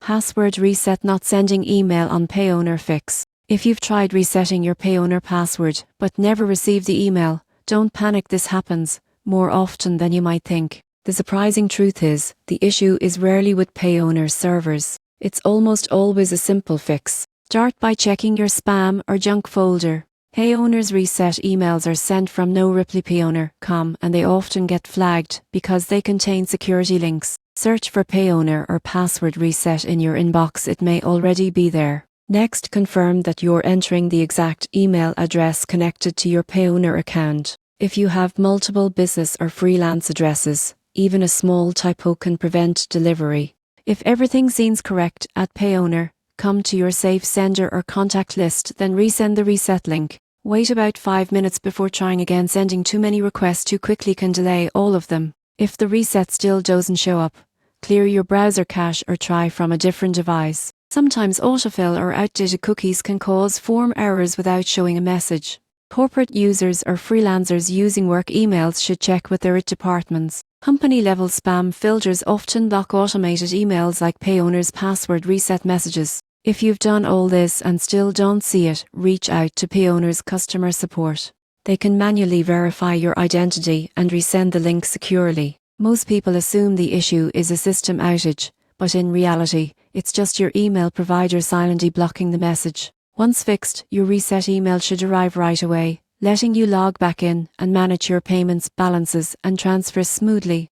Password reset not sending email on Payoneer Fix. If you've tried resetting your Payoneer password but never received the email, don't panic, this happens more often than you might think. The surprising truth is, the issue is rarely with Payoneer's servers. It's almost always a simple fix. Start by checking your spam or junk folder. Payoneer's reset emails are sent from no-reply-payoneer.com and they often get flagged because they contain security links. Search for Payoneer or password reset in your inbox, it may already be there. Next, confirm that you're entering the exact email address connected to your Payoneer account. If you have multiple business or freelance addresses, even a small typo can prevent delivery. If everything seems correct at Payoneer, come to your safe sender or contact list, then resend the reset link. Wait about 5 minutes before trying again. Sending too many requests too quickly can delay all of them. If the reset still doesn't show up, clear your browser cache or try from a different device. Sometimes autofill or outdated cookies can cause form errors without showing a message. Corporate users or freelancers using work emails should check with their IT departments. Company-level spam filters often block automated emails like Payoneer's password reset messages. If you've done all this and still don't see it, reach out to Payoneer's customer support. They can manually verify your identity and resend the link securely. Most people assume the issue is a system outage, but in reality, it's just your email provider silently blocking the message. Once fixed, your reset email should arrive right away, letting you log back in and manage your payments, balances, and transfers smoothly.